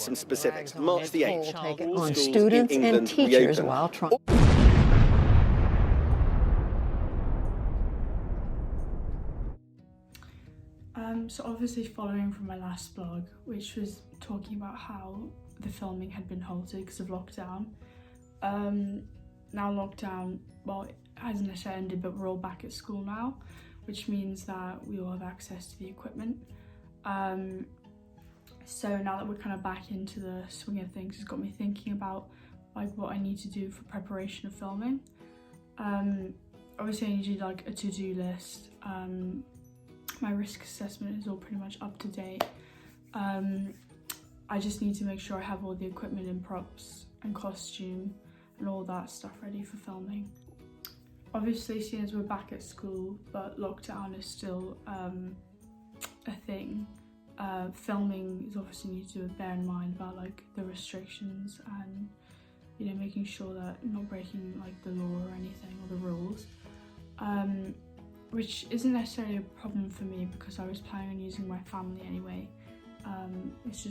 some specifics. March the 8th, all on schools students in England and teachers reopen. while trying. So obviously following from my last blog, which was talking about how the filming had been halted because of lockdown. Now lockdown, well, it hasn't necessarily ended, but we're all back at school now, which means that we all have access to the equipment. So now that we're kind of back into the swing of things, it's got me thinking about like what I need to do for preparation of filming. Obviously I need to do like a to-do list. My risk assessment is all pretty much up to date. I just need to make sure I have all the equipment and props and costume and all that stuff ready for filming. Obviously, seeing as we're back at school, but lockdown is still a thing, filming is obviously need to bear in mind about like the restrictions and, you know, making sure that you're not breaking like the law or anything or the rules. Which isn't necessarily a problem for me because I was planning on using my family anyway. It's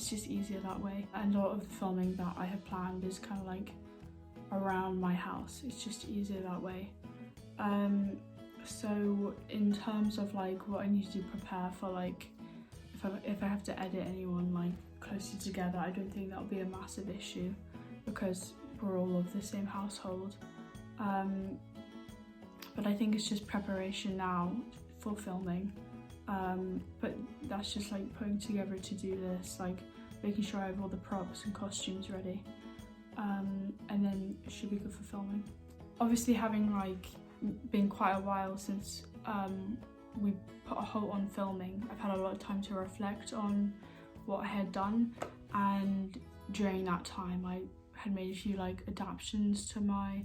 just easier that way. And a lot of the filming that I had planned is kind of like around my house. It's just easier that way. So in terms of like what I need to prepare for, like if I have to edit anyone like closely together, I don't think that'll be a massive issue because we're all of the same household. But I think it's just preparation now for filming. But that's just like putting together a to-do list, like making sure I have all the props and costumes ready. And then it should be good for filming. Obviously having like been quite a while since we put a halt on filming, I've had a lot of time to reflect on what I had done, and during that time I had made a few like adaptations to my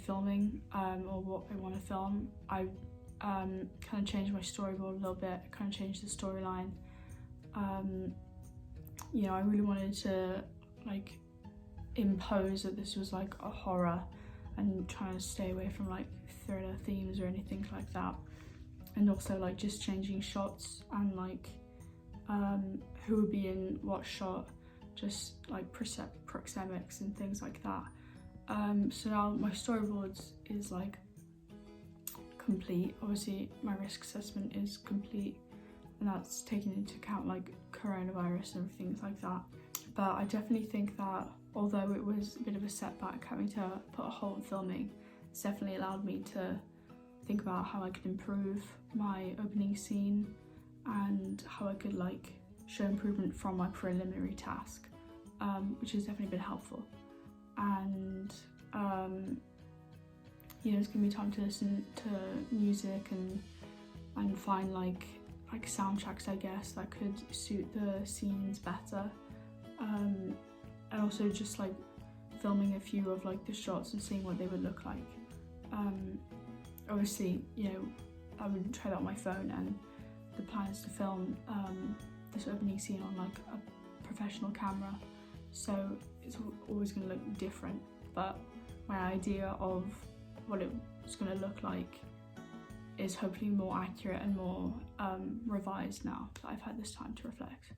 filming or what I want to film. I kind of changed my storyboard a little bit, kind of changed the storyline. You know, I really wanted to like impose that this was like a horror and trying to stay away from like thriller themes or anything like that, and also like just changing shots and like who would be in what shot, just like proxemics and things like that. So now my storyboards is like complete. Obviously my risk assessment is complete, and that's taking into account like coronavirus and things like that. But I definitely think that although it was a bit of a setback having to put a halt on filming, it's definitely allowed me to think about how I could improve my opening scene and how I could like show improvement from my preliminary task, which has definitely been helpful. And you know, it's gonna be time to listen to music and find like soundtracks, I guess, that could suit the scenes better. And also just like filming a few of like the shots and seeing what they would look like. Obviously, you know, I would try that on my phone, and the plan is to film this opening scene on like a professional camera, so it's always going to look different, but my idea of what it's going to look like is hopefully more accurate and more revised now that I've had this time to reflect.